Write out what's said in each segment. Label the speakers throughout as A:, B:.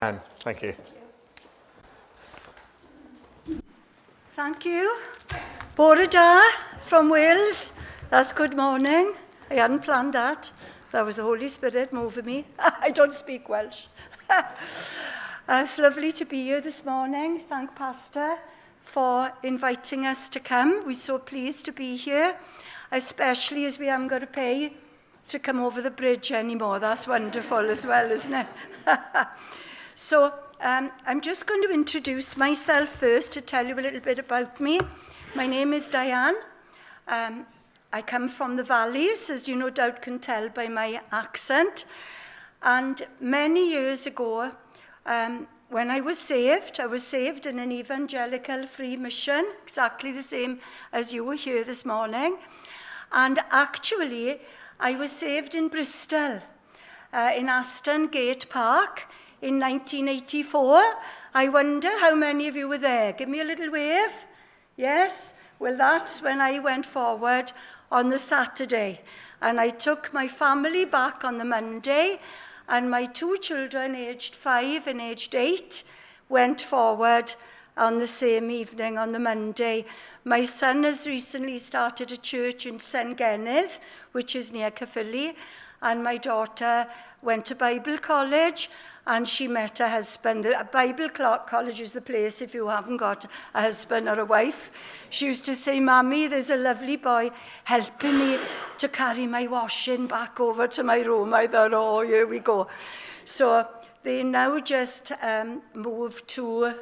A: Anne, thank you.
B: Thank you. Bore da from Wales. That's good morning. I hadn't planned that. That was the Holy Spirit moving me. I don't speak Welsh. It's lovely to be here this morning. Thank Pastor for inviting us to come. We're so pleased to be here, especially as we haven't got to pay to come over the bridge anymore. That's wonderful as well, isn't it? So I'm just going to introduce myself first to tell you a little bit about me. My name is Diane. I come from the valleys, as you no doubt can tell by my accent. And many years ago, when I was saved in an evangelical free mission, exactly the same as you were here this morning. And actually, I was saved in Bristol, in Aston Gate Park, in 1984. I wonder how many of you were there. Give me a little wave. Yes? Well, that's when I went forward on the Saturday. And I took my family back on the Monday, and my two children, aged 5 and aged 8, went forward on the same evening on the Monday. My son has recently started a church in St. Gennydd, which is near Caerphilly, and my daughter went to Bible college, and she met her husband. The Bible college is the place if you haven't got a husband or a wife. She used to say, "Mammy, there's a lovely boy helping me to carry my washing back over to my room." I thought, oh, here we go. So they now just moved to,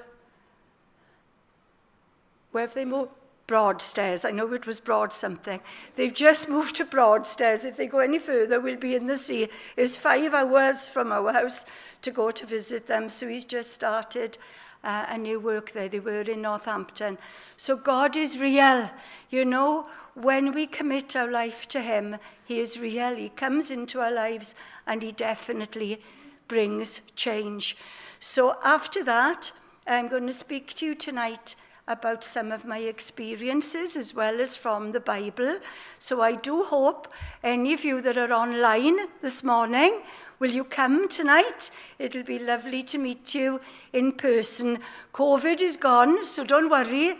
B: where have they moved? Broadstairs. I know it was Broad something. They've just moved to Broadstairs. If they go any further, we'll be in the sea. It's 5 hours from our house to go to visit them. So he's just started a new work there. They were in Northampton. So God is real. You know, when we commit our life to him, he is real. He comes into our lives and he definitely brings change. So after that, I'm going to speak to you tonight about some of my experiences as well as from the Bible. So I do hope any of you that are online this morning, will you come tonight? It'll be lovely to meet you in person. COVID is gone, so don't worry.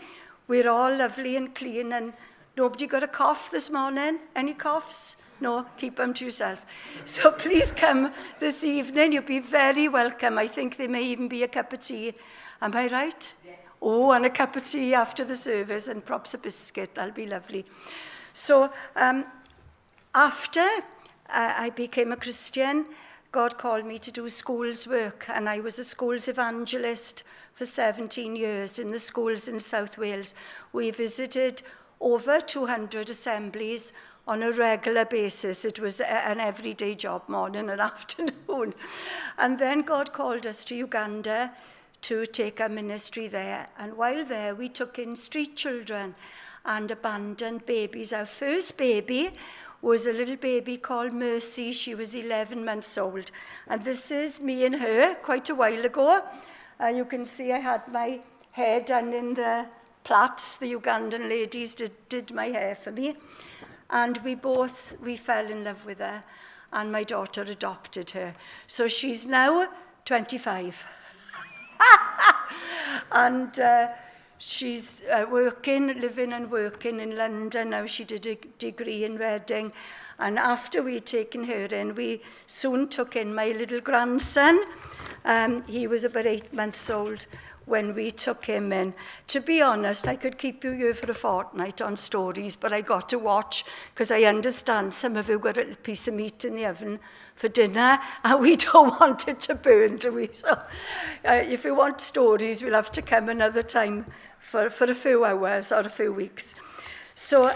B: We're all lovely and clean, and nobody got a cough this morning? Any coughs? No, keep them to yourself. So please come this evening. You'll be very welcome. I think there may even be a cup of tea. Am I right? Yes. Oh, and a cup of tea after the service and perhaps a biscuit. That'll be lovely. So after I became a Christian, God called me to do schools work, and I was a schools evangelist for 17 years in the schools in South Wales. We visited over 200 assemblies on a regular basis. It was an everyday job, morning and afternoon. And then God called us to Uganda to take our ministry there. And while there, we took in street children and abandoned babies. Our first baby was a little baby called Mercy. She was 11 months old. And this is me and her quite a while ago. You can see I had my hair done in the plaits. The Ugandan ladies did my hair for me. And we fell in love with her. And my daughter adopted her. So she's now 25. And she's living and working in London. Now she did a degree in Reading. And after we'd taken her in, we soon took in my little grandson. He was about 8 months old when we took him in. To be honest, I could keep you here for a fortnight on stories, but I got to watch, because I understand some of you got a little piece of meat in the oven for dinner, and we don't want it to burn, do we? So if you want stories, we'll have to come another time for a few hours or a few weeks. So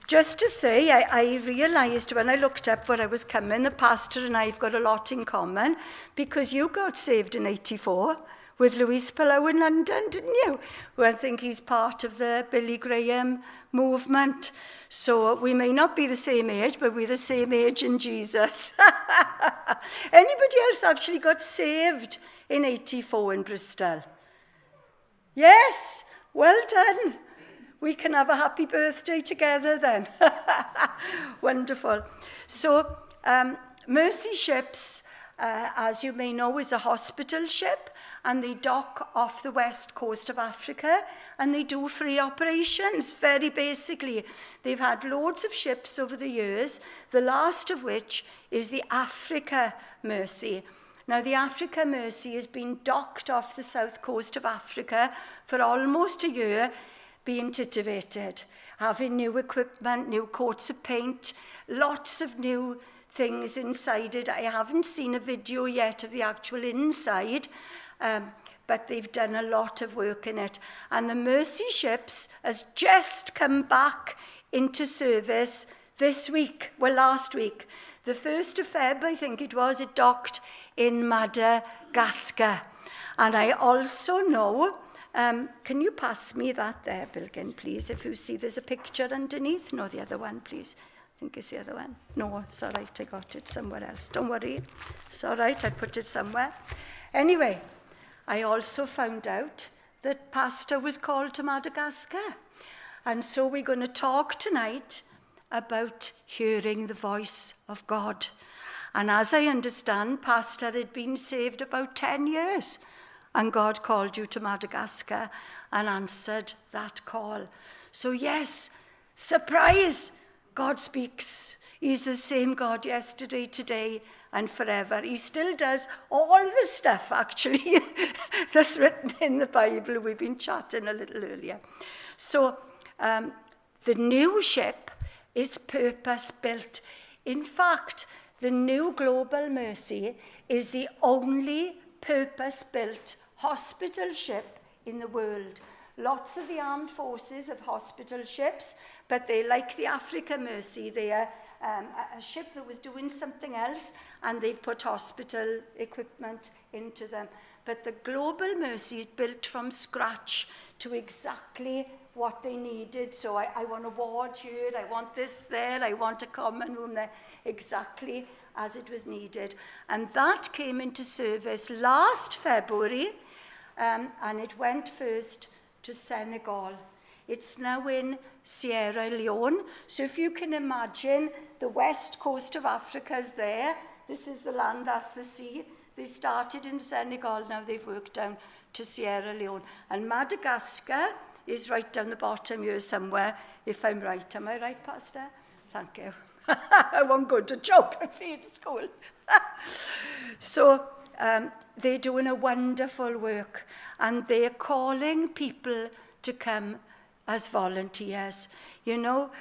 B: just to say, I realised when I looked up where I was coming, the pastor and I have got a lot in common, because you got saved in 84 with Louis Palau in London, didn't you? Well, I think he's part of the Billy Graham movement. So we may not be the same age, but we're the same age in Jesus. Anybody else actually got saved in 84 in Bristol? Yes, well done. We can have a happy birthday together then. Wonderful. So MercyShips as you may know, is a hospital ship, and they dock off the west coast of Africa, and they do free operations, very basically. They've had loads of ships over the years, the last of which is the Africa Mercy. Now, the Africa Mercy has been docked off the south coast of Africa for almost a year, being titivated, having new equipment, new coats of paint, lots of new things inside it. I haven't seen a video yet of the actual inside, but they've done a lot of work in it. And the MercyShips has just come back into service this week, well, last week. The 1st of Feb, I think it was, it docked in Madagascar. And I also know, can you pass me that there, Bilgin, please? If you see there's a picture underneath. No, the other one, please. I think it's the other one. No, it's all right, I got it somewhere else. Don't worry. It's all right, I put it somewhere. Anyway, I also found out that Pastor was called to Madagascar. And so we're going to talk tonight about hearing the voice of God. And as I understand, Pastor had been saved about 10 years. And God called you to Madagascar and answered that call. So yes, surprise! God speaks. He's the same God yesterday, today, and forever. He still does all the stuff, actually, that's written in the Bible. We've been chatting a little earlier. So the new ship is purpose-built. In fact, the new Global Mercy is the only purpose-built hospital ship in the world. Lots of the armed forces have hospital ships, but they, like the Africa Mercy, they are a ship that was doing something else, and they've put hospital equipment into them. But the Global Mercy is built from scratch to exactly what they needed. So I want a ward here, I want this there, I want a common room there, exactly as it was needed. And that came into service last February, and it went first to Senegal. It's now in Sierra Leone. So if you can imagine, the west coast of Africa is there. This is the land, that's the sea. They started in Senegal, now they've worked down to Sierra Leone. And Madagascar is right down the bottom here somewhere, if I'm right. Am I right, Pastor? Thank you. I won't go to geography at school. So they're doing a wonderful work, and they're calling people to come as volunteers. You know,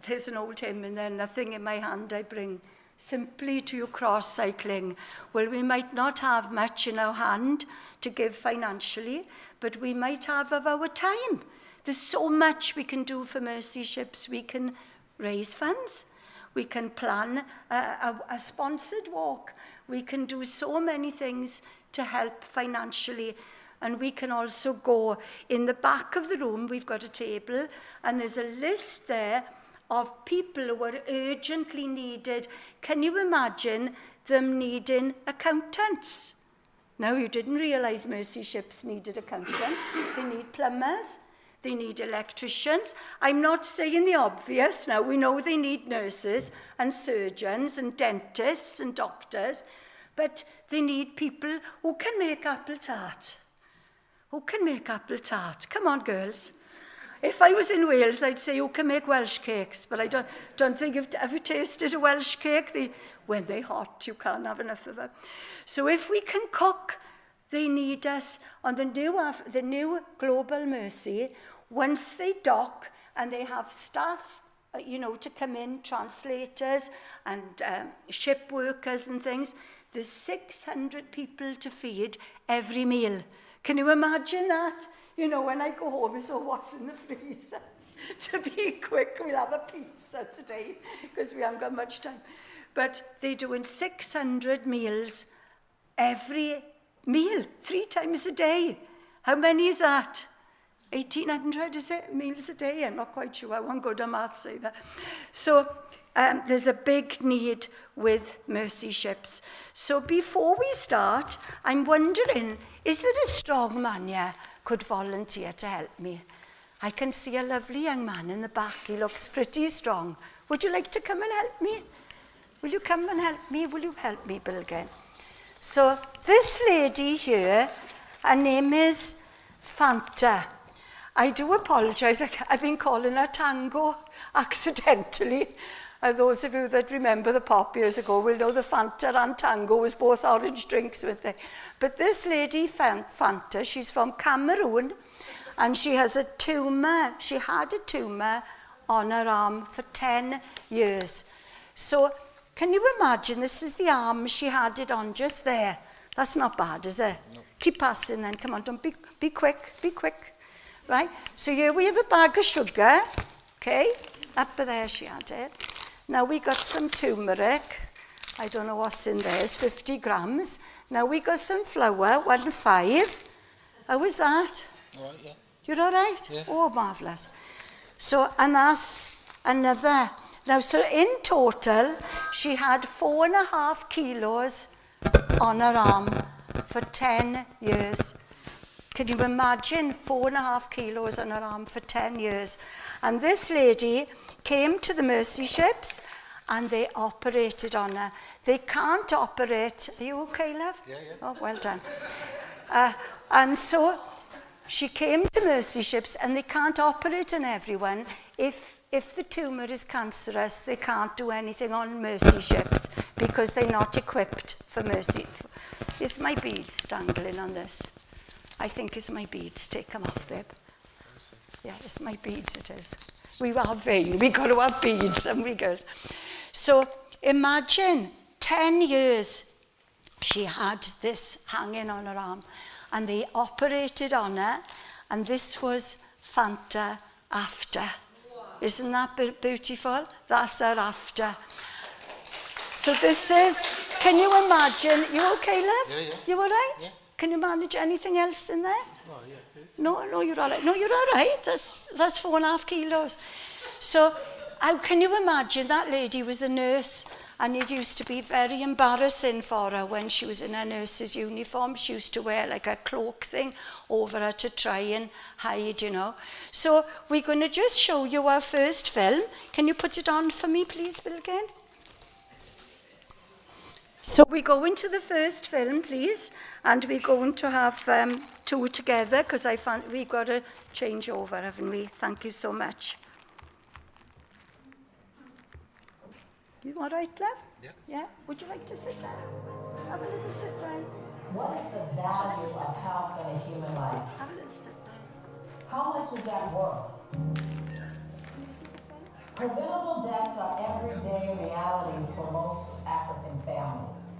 B: there's an old hymn in there, nothing in my hand I bring, simply to your cross cycling. Well, we might not have much in our hand to give financially, but we might have of our time. There's so much we can do for MercyShips. We can raise funds. We can plan a sponsored walk. We can do so many things to help financially. And we can also go in the back of the room. We've got a table, and there's a list there of people who are urgently needed. Can you imagine them needing accountants? Now, you didn't realize MercyShips needed accountants. They need plumbers. They need electricians. I'm not saying the obvious now. We know they need nurses and surgeons and dentists and doctors, but they need people who can make apple tart. Who can make apple tart? Come on, girls. If I was in Wales, I'd say who can make Welsh cakes, but I don't think have you tasted a Welsh cake? When they're hot, you can't have enough of them. So if we can cook, they need us. On the new Global Mercy, once they dock and they have staff, to come in, translators and ship workers and things, there's 600 people to feed every meal. Can you imagine that? When I go home, it's all what's in the freezer. To be quick, we'll have a pizza today because we haven't got much time. But they're doing 600 meals every meal, 3 times a day. How many is that? 1,800, is it? Meals a day? I'm not quite sure. I won't go to maths either. So there's a big need with MercyShips. So before we start, I'm wondering, is there a strong man here could volunteer to help me? I can see a lovely young man in the back. He looks pretty strong. Would you like to come and help me? Will you come and help me? Will you help me, Bilgen? So this lady here, her name is Fanta. I do apologise, I've been calling her Tango accidentally. Those of you that remember the pop years ago will know the Fanta and Tango was both orange drinks, weren't they? But this lady, Fanta, she's from Cameroon, and she has a tumour. She had a tumour on her arm for 10 years. So can you imagine, this is the arm she had it on just there. That's not bad, is it? No. Keep passing then, come on, don't be quick, be quick. Right, so here we have a bag of sugar, okay, up there she had it. Now we got some turmeric, I don't know what's in there, it's 50 grams. Now we got some flour, 1.5. How was that? All right, yeah. You're all right? Yeah. Oh, marvellous. So, and that's another. Now, so in total, she had 4.5 kilos on her arm for 10 years. Can you imagine 4.5 kilos on her arm for 10 years? And this lady came to the MercyShips and they operated on her. They can't operate. Are you okay, love? Yeah, yeah. Oh, well done. And so she came to MercyShips and they can't operate on everyone. If the tumour is cancerous, they can't do anything on MercyShips because they're not equipped for Mercy. Is my beads dangling on this? I think it's my beads. Take them off, babe. Yeah, it's my beads, it is. We are vain. We got to have beads, and we good. So imagine 10 years she had this hanging on her arm, and they operated on her, and this was Fanta after. Wow. Isn't that beautiful? That's her after. So this is, can you imagine? You okay, love?
A: Yeah, yeah.
B: You all right?
A: Yeah.
B: Can you manage anything else in there?
A: Oh, yeah.
B: No, you're all right. No, you're all right. That's 4.5 kilos. So how can you imagine that lady was a nurse, and it used to be very embarrassing for her when she was in her nurse's uniform. She used to wear like a cloak thing over her to try and hide, you know. So we're going to just show you our first film. Can you put it on for me, please, Bilgen? So we go into the first film, please, and we're going to have two together because I found we've got to change over, haven't we? Thank you so much. You all right, love?
A: Yeah.
B: Yeah? Would you like to sit down? Have a little sit down.
C: What is the value of health in a human life?
B: Have a little sit down.
C: How much is that worth?
B: Can you see the film?
C: Preventable deaths are everyday realities for most African families.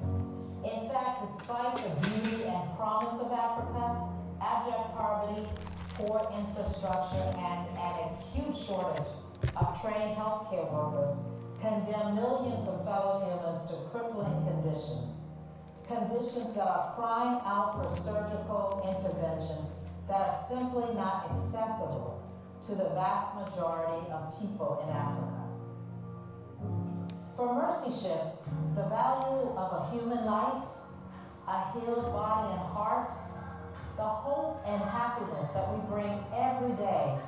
C: In fact, despite the beauty and promise of Africa, abject poverty, poor infrastructure, and an acute shortage of trained healthcare workers condemn millions of fellow humans to crippling conditions. Conditions that are crying out for surgical interventions that are simply not accessible to the vast majority of people in Africa. For MercyShips, the value of a human life, a healed body and heart, the hope and happiness that we bring every day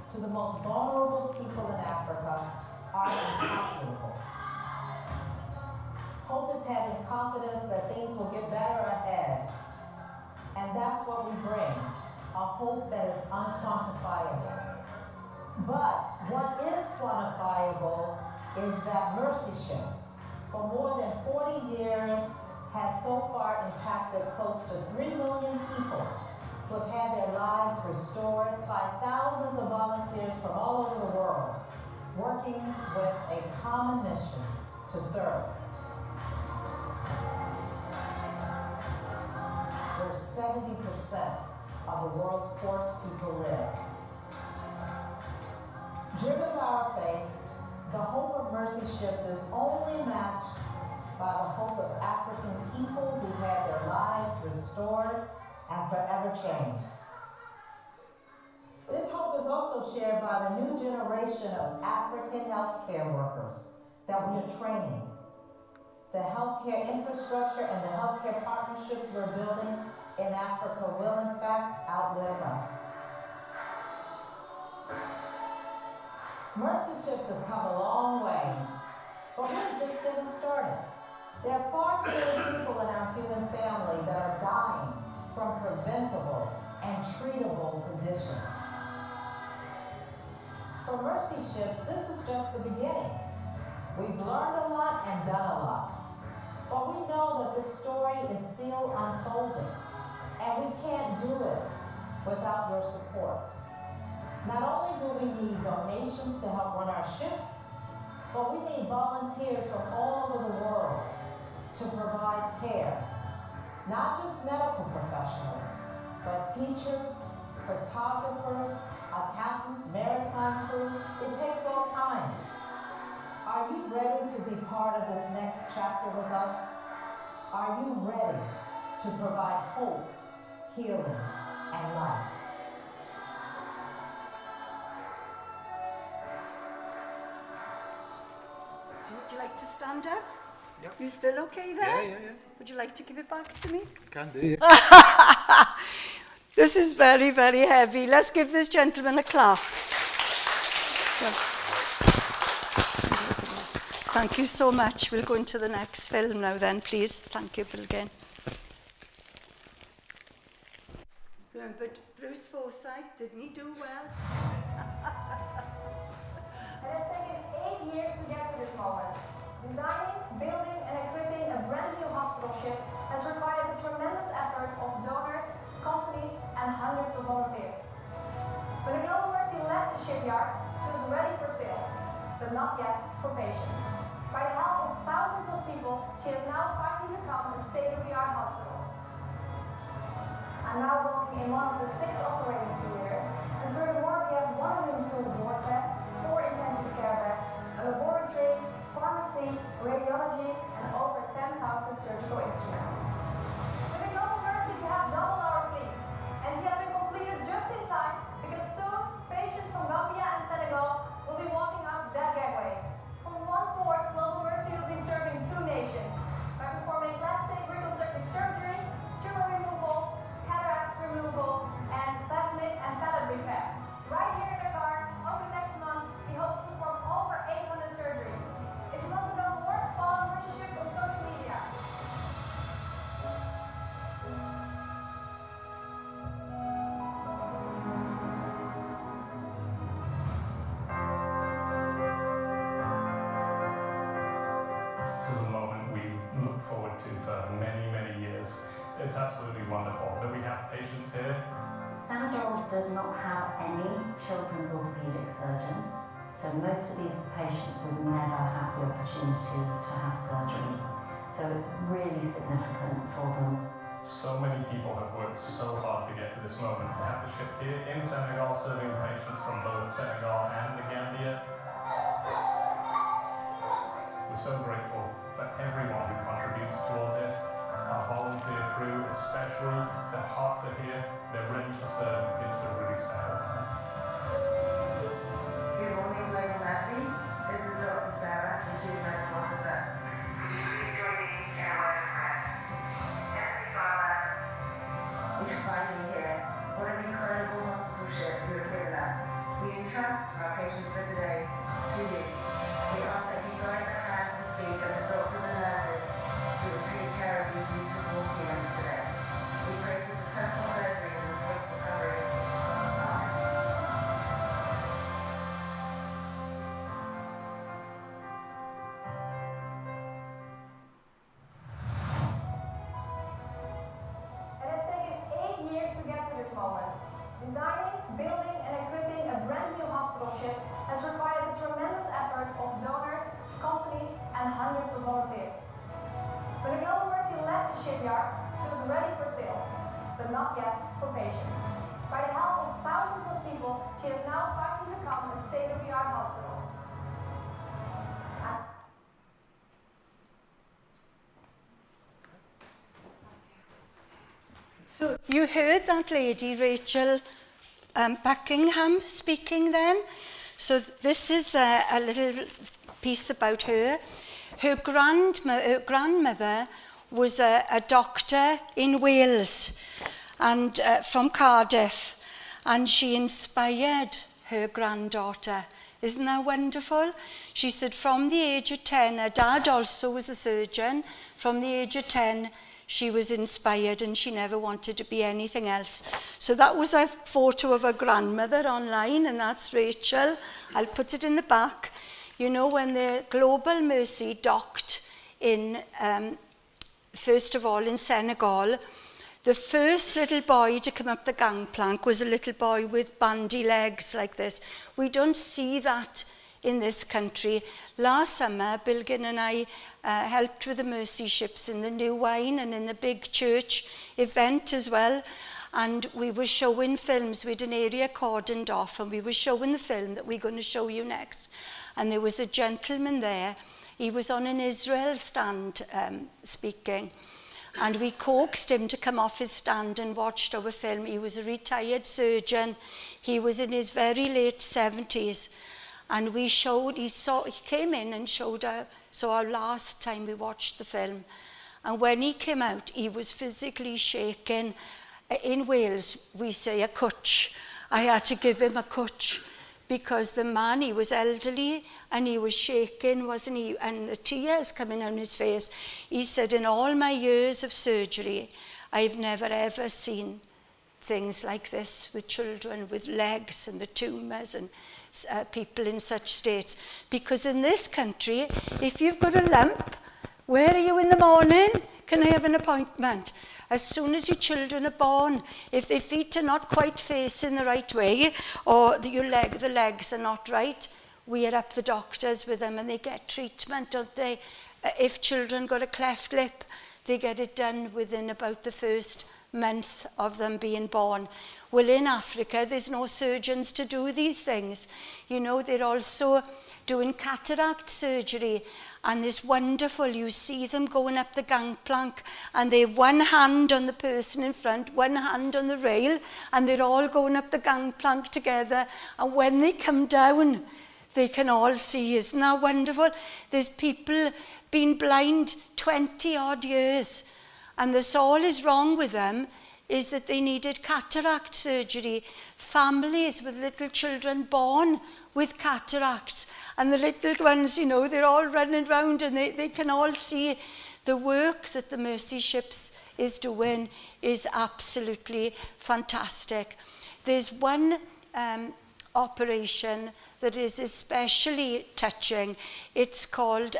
C: to the most vulnerable people in Africa are incalculable. Hope is having confidence that things will get better ahead, and that's what we bring, a hope that is unquantifiable. But what is quantifiable is that MercyShips, for more than 40 years, has so far impacted close to 3 million people who have had their lives restored by thousands of volunteers from all over the world, working with a common mission to serve. Where 70% of the world's poorest people live. Driven by our faith, the hope of MercyShips is only matched by the hope of African people who had their lives restored and forever changed. This hope is also shared by the new generation of African healthcare workers that we are training. The healthcare infrastructure and the healthcare partnerships we're building in Africa will in fact outlive us. MercyShips has come a long way, But we're just getting started. There are far too many people in our human family that are dying from preventable and treatable conditions. For MercyShips, this is just the beginning. We've learned a lot and done a lot. But we know that this story is still unfolding, and we can't do it without your support. Not only do we need donations to help run our ships, but we need volunteers from all over the world to provide care. Not just medical professionals, but teachers, photographers, accountants, maritime crew. It takes all kinds. Are you ready to be part of this next chapter with us? Are you ready to provide hope, healing, and life?
B: So would you like to stand up?
A: Yep.
B: You still okay there?
A: Yeah.
B: Would you like to give it back to me?
A: Can do, yeah.
B: This is very, very heavy. Let's give this gentleman a clap. Thank you so much. We'll go into the next film now then, please. Thank you, Bill, again. But Bruce Forsyth, didn't he do well?
D: It has taken 8 years to get to this moment. Designing, building, and equipping a brand new hospital ship has required a tremendous effort of donors, companies, and hundreds of volunteers. When the Global Mercy left the shipyard, she was ready for sail, but not yet for patients. By the help of thousands of people, she has now finally become a state-of-the-art hospital. I'm now working in one of the 6 operating theaters, and furthermore, we have 102 ward beds, 4 intensive care beds, a laboratory, pharmacy, radiology, and over 10,000 surgical instruments. With the Global Mercy, we have doubled our fleet, and she has been completed just in time because soon patients from Gambia and Senegal will be walking up that gangway. From one port, Global Mercy will be serving 2 nations by performing plastic reconstructive surgery, tumor removal, cataract removal, and fat lip and palate repair. Right here in Dakar, over the next months, we hope to perform over 800 surgeries. If you want to know more, follow MercyShips on social media.
E: This is a moment we look forward to for many, many years. It's absolutely wonderful that we have patients here.
F: Senegal does not have any children's orthopaedic surgeons, so most of these patients would never have the opportunity to have surgery. So it's really significant for them.
E: So many people have worked so hard to get to this moment. To have the ship here in Senegal serving patients from both Senegal and the Gambia. We're so grateful for everyone who contributes to all this. Our volunteer crew especially, their hearts are here, they're ready to serve. It's a really special time.
G: Good morning, Global Mercy. This is Dr. Sarah, the Chief Medical Officer. Please join me in a word of prayer. Heavenly Father, we are finally here. What an incredible hospital ship you have given us. We entrust our patients for today to you. We ask that you guide the hands and feet of the doctors and nurses who will take care of these beautiful humans today. We pray for successful surgeries and swift recoveries. Amen.
D: It has taken 8 years to get to this moment. Designing, building, and equipping a brand new hospital ship has required a tremendous effort of donors, companies, and hundreds of volunteers. When the Global Mercy left the shipyard, she was ready for sail, but not yet for patients. By the help of thousands of people, she has now finally become a state-of-the-art hospital.
B: So you heard that lady, Rachel Buckingham, speaking then. So this is a little piece about her. Her grandmother was a doctor in Wales and from Cardiff, and she inspired her granddaughter Isn't that wonderful? She said from the age of 10, her dad also was a surgeon. From the age of 10, she was inspired and she never wanted to be anything else. So that was a photo of her grandmother online, and that's Rachel. I'll put it in the back. You know, when the Global Mercy docked in, first of all in Senegal, the first little boy to come up the gangplank was a little boy with bandy legs like this. We don't see that in this country. Last summer, Bilgin and I helped with the MercyShips in the New Wine and in the big church event as well. And we were showing films. We had an area cordoned off, and we were showing the film that we're going to show you next. And there was a gentleman there. He was on an Israel stand speaking. And we coaxed him to come off his stand and watched our film. He was a retired surgeon. He was in his very late 70s. And we showed, he came in and showed our last time we watched the film. And when he came out, he was physically shaking. In Wales, we say a cwtch. I had to give him a cwtch because the man, he was elderly and he was shaking, wasn't he? And the tears coming on his face. He said, in all my years of surgery, I've never ever seen things like this with children with legs and the tumours and people in such states. Because in this country, if you've got a lump, where are you in the morning? Can I have an appointment? As soon as your children are born, if their feet are not quite facing the right way, or the legs are not right, we are up the doctors with them and they get treatment, don't they? If children got a cleft lip, they get it done within about the first month of them being born. Well, in Africa, there's no surgeons to do these things. You know, they're also doing cataract surgery, and it's wonderful. You see them going up the gangplank, and they have one hand on the person in front, one hand on the rail, and they're all going up the gangplank together. And when they come down, they can all see. Isn't that wonderful? There's people been blind 20 odd years, and that's all is wrong with them is that they needed cataract surgery. Families with little children born with cataracts, and the little ones, you know, they're all running around and they can all see. The work that the MercyShips is doing is absolutely fantastic. There's one operation that is especially touching. It's called,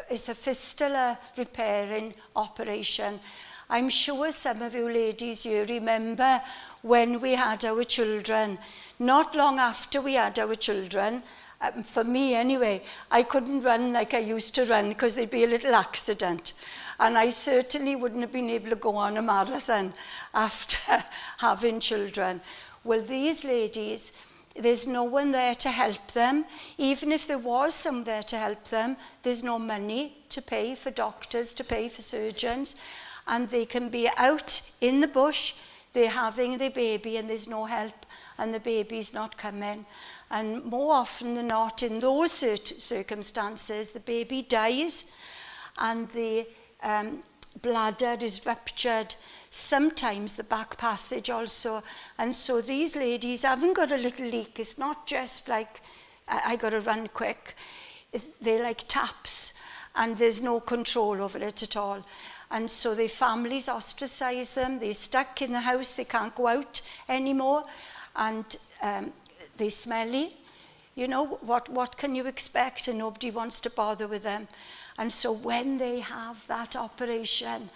B: it's a fistula repairing operation. I'm sure some of you ladies here remember when we had our children. Not long after we had our children, for me anyway, I couldn't run like I used to run because there'd be a little accident. And I certainly wouldn't have been able to go on a marathon after having children. Well, these ladies, there's no one there to help them. Even if there was some there to help them, there's no money to pay for doctors, to pay for surgeons. And they can be out in the bush, they're having their baby and there's no help and the baby's not coming. And more often than not, in those circumstances, the baby dies and the bladder is ruptured. Sometimes the back passage also. And so these ladies haven't got a little leak. It's not just like, I got to run quick. They're like taps and there's no control over it at all. And so their families ostracize them. They're stuck in the house. They can't go out anymore. And they're smelly. You know, what can you expect? And nobody wants to bother with them. And so when they have that operation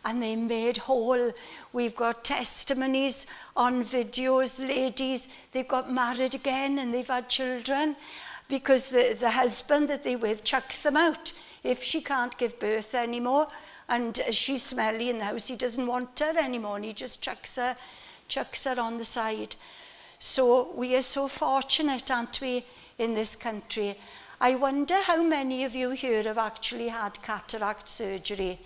B: and they're made whole, we've got testimonies on videos, ladies, they've got married again and they've had children because the husband that they're with chucks them out. If she can't give birth anymore and she's smelly in the house, he doesn't want her anymore and he just chucks her on the side. So we are so fortunate, aren't we, in this country. I wonder how many of you here have actually had cataract surgery.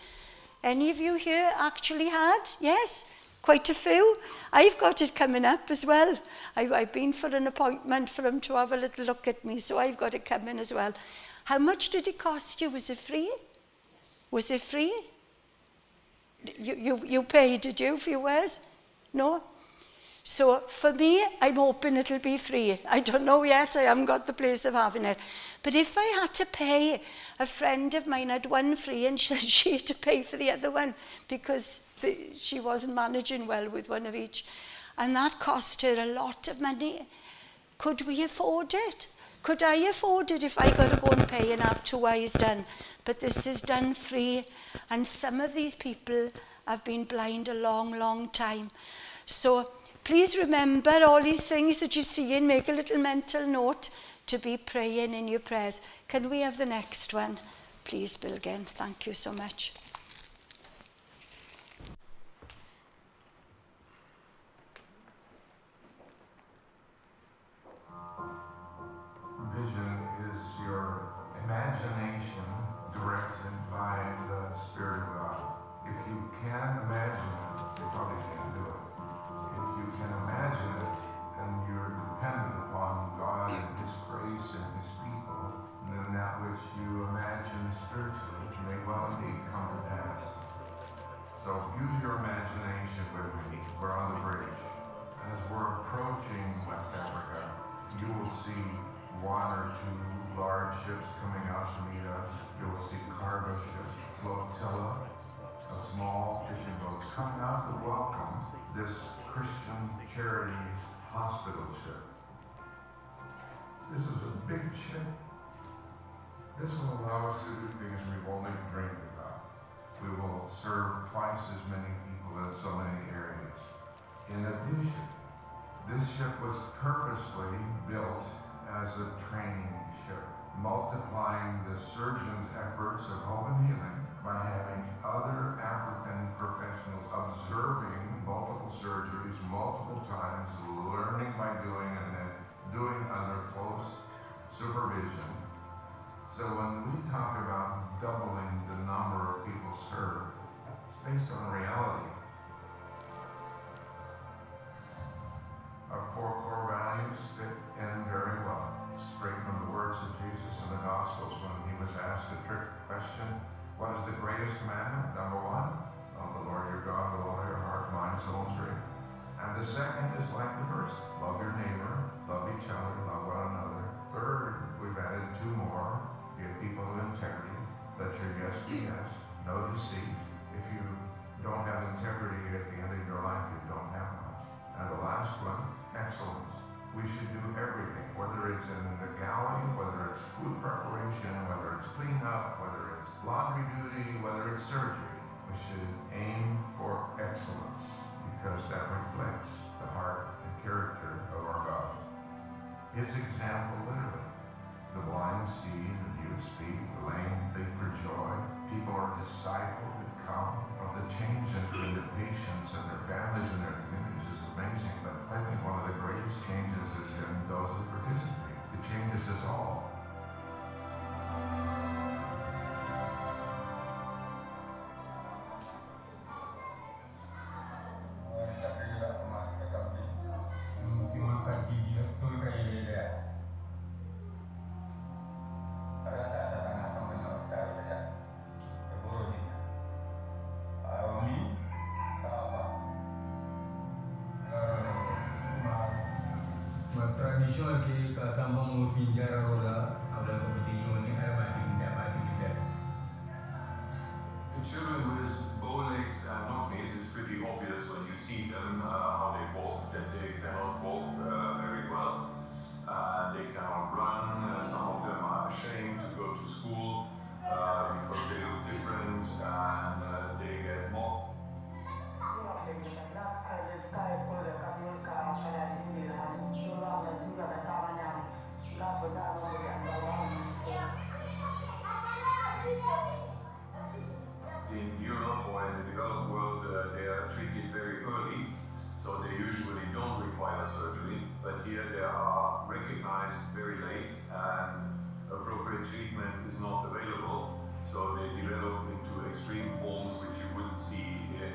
B: Any of you here actually had? Yes? Quite a few. I've got it coming up as well. I've been for an appointment for him to have a little look at me, so I've got it coming as well. How much did it cost you? Was it free? Was it free? You paid, did you, for yours? No? So for me, I'm hoping it'll be free. I don't know yet, I haven't got the place of having it. But if I had to pay, a friend of mine had one free and she had to pay for the other one because she wasn't managing well with one of each. And that cost her a lot of money. Could we afford it? Could I afford it if I got to go and pay and have 2 eyes done? But this is done free. And some of these people have been blind a long, long time. So please remember all these things that you see and make a little mental note to be praying in your prayers. Can we have the next one? Please, Bilgen. Thank you so much.
A: Vision is your imagination directed by the Spirit of God. If you can imagine it, you probably can't do it. If you can imagine it, then you're dependent upon God and His grace and His people, then that which you imagine spiritually may well indeed come to pass. So use your imagination with me. We're on the bridge. As we're approaching West Africa, you will see 1 or 2 large ships coming out to meet us. You'll see cargo ships, flotilla of small fishing boats coming out to welcome this Christian Charities hospital ship. This is a big ship. This will allow us to do things we've only dreamed about. We will serve twice as many people in so many areas. In addition, this ship was purposely built as a training ship, multiplying the surgeon's efforts of hope and healing by having other African professionals observing multiple surgeries multiple times, learning by doing, and then doing under close supervision. So when we talk about doubling the number of people served, it's based on reality. Our 4 core values fit in very well, straight from the words of Jesus in the Gospels when he was asked a trick question, what is the greatest commandment? Number 1, love the Lord your God with all your heart, mind, soul, and strength. And the second is like the first, love your neighbor, love each other, love one another. Third, we've added 2 more, give people of integrity, let your yes be yes, no deceit. If you don't have integrity at the end of your life, you don't have much. And the last one, excellence. We should do everything, whether it's in the galley, whether it's food preparation, whether it's cleanup, whether it's laundry duty, whether it's surgery. We should aim for excellence because that reflects the heart and character of our God. His example, literally. The blind see, the mute speak, the lame leap for joy. People are discipled and come. Well, the change in the patients and their families and their communities is amazing, but I think one of the greatest changes is in those that participate. It changes us all.
H: Traditional ke kasambang mufinjara rola awal kompetisi ni ada mati tidak.
I: In children with bow legs and knock knees, it's pretty obvious when you see them how they walk that they cannot walk very well. They cannot run. Some of them are ashamed to go to school because they look different and they get mocked. In Europe or in the developed world, they are treated very early, so they usually don't require surgery. But here they are recognized very late, and appropriate treatment is not available. So they develop into extreme forms which you wouldn't see in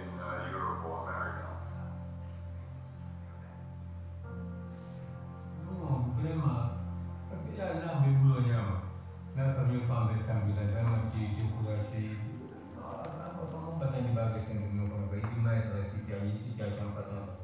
I: Europe or America.
H: Problema, tapi ya nak berbulunya, nak kami faham tampilan dan nanti dekorasi. Apa kamu batang di bagian yang menunggu bayi di mana situasi yang pasang.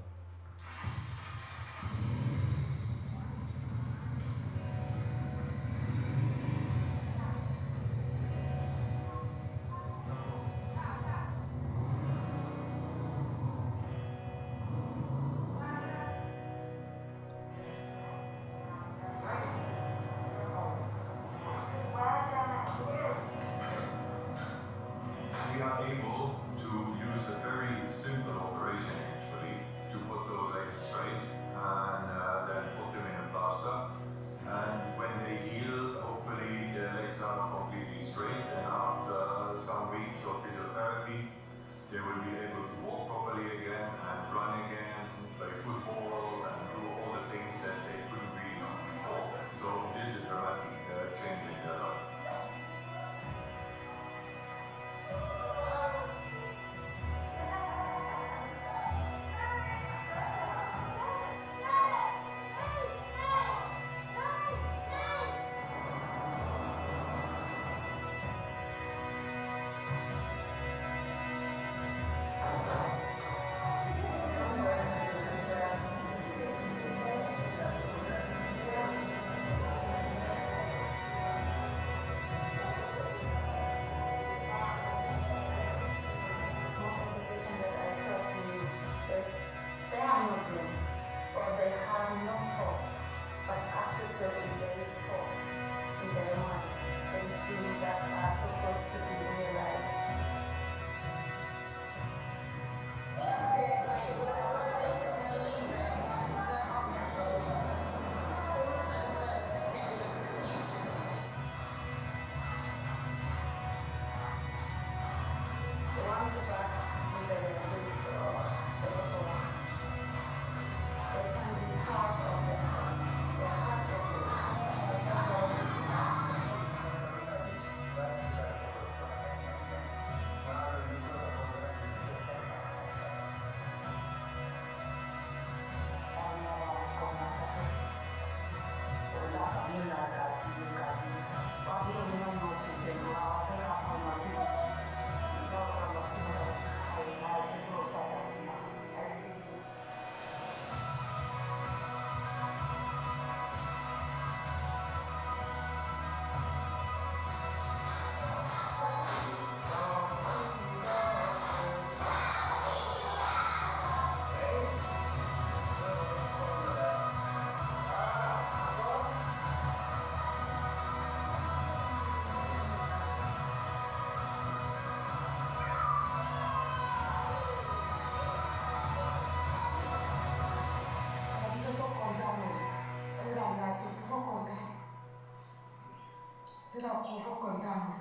J: for condemned.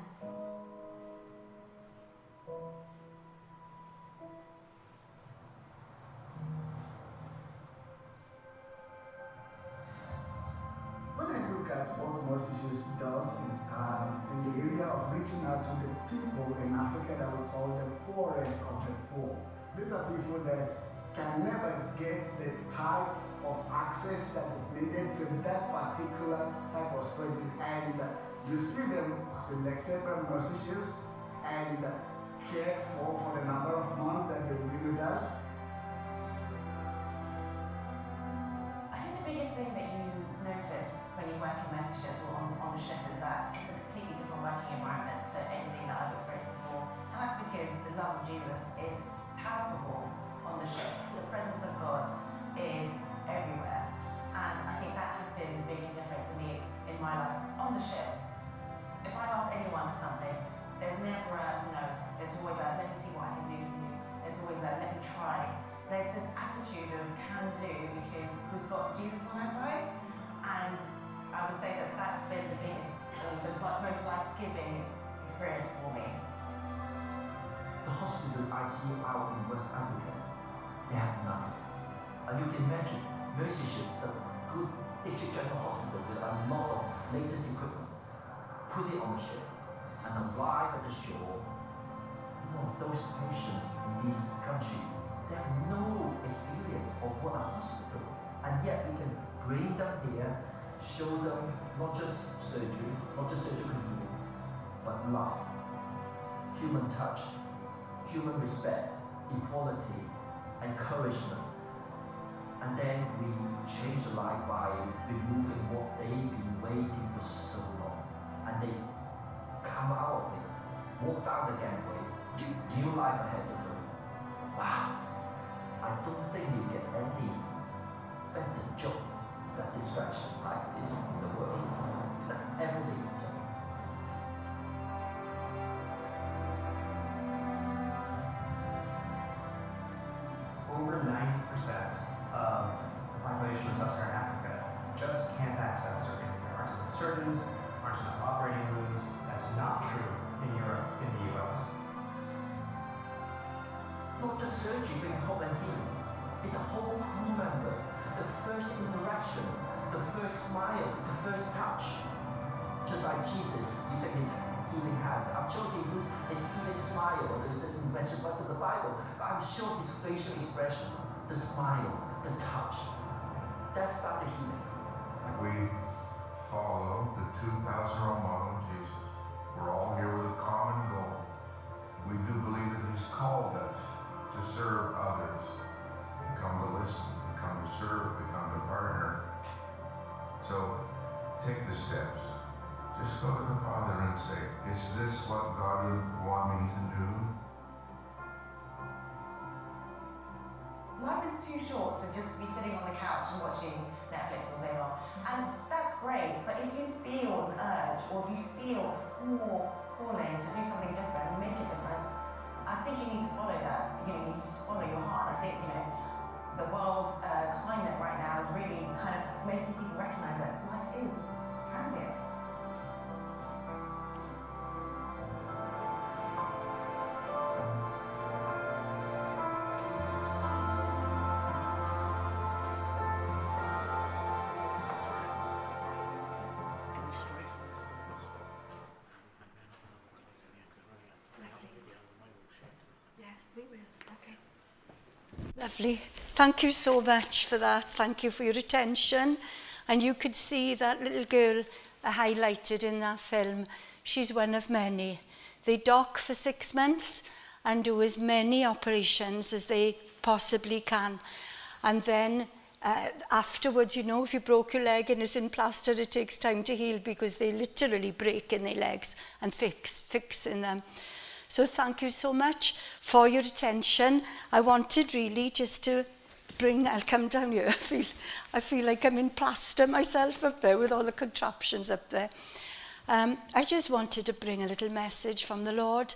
K: When I look at what MercyShips does in the area of reaching out to the people in Africa that we call the poorest of the poor, these are people that can never get the type of access that is needed to that particular type of surgery. And you see them selected by MercyShips and cared for the number of months that they will be with us.
G: I think the biggest thing that you notice when you work in MercyShips or on the ship is that it's a completely different working environment to anything that I've experienced before. And that's because the love of Jesus is palpable on the ship. The presence of God is everywhere. And I think that has been the biggest difference to me in my life on the ship. If I ask anyone for something, there's never a no. There's always a let me see what I can do for you. There's always a let me try. There's this attitude of can do because we've got Jesus on our side. And I would say that that's been the biggest, the most life-giving experience for me.
L: The hospital I see out in West Africa, they have nothing. And you can imagine, MercyShips, a good district general hospital with a lot of latest equipment, put it on the ship and arrive at the shore. You know, those patients in these countries, they have no experience of what a hospital, and yet we can bring them here, show them not just surgery, not just surgical healing, but love, human touch, human respect, equality, encouragement. And then we change the life by removing what they've been waiting for so long. And they come out of it, walk down the gangway, new life ahead of them. Wow, I don't think you get any better job satisfaction like this in the world. It's an everyday job.
E: Over 90% of the population of sub-Saharan Africa just can't access surgery. There aren't enough surgeons, aren't enough operating rooms. That's not true in Europe, in the US.
L: Not just surgery, bring hope and healing. It's the whole crew members. The first interaction, the first smile, the first touch. Just like Jesus using his healing hands. I'm sure he used his healing smile. There's mentioned much of the Bible, but I'm sure his facial expression, the smile, the touch, that's not the healing.
A: We follow the 2,000-year-old model of Jesus. We're all here with a common goal. We do believe that he's called us to serve others, to come to listen, to come to serve, to come to partner. So take the steps. Just go to the Father and say, is this what God would want me to do?
G: Life is too short to just be sitting on the couch and watching Netflix all day long. And that's great, but if you feel an urge or if you feel a small calling to do something different and make a difference, I think you need to follow that. You know, you just follow your heart. I think, you know, the world climate right now is really kind of making people recognize that life is transient.
B: Lovely. Thank you so much for that. Thank you for your attention. And you could see that little girl highlighted in that film. She's one of many. They dock for 6 months and do as many operations as they possibly can. And then afterwards, you know, if you broke your leg and it's in plaster, it takes time to heal because they literally break in their legs and fixing them. So thank you so much for your attention. I wanted really just to bring, I'll come down here. I feel like I'm in plaster myself up there with all the contraptions up there. I just wanted to bring a little message from the Lord.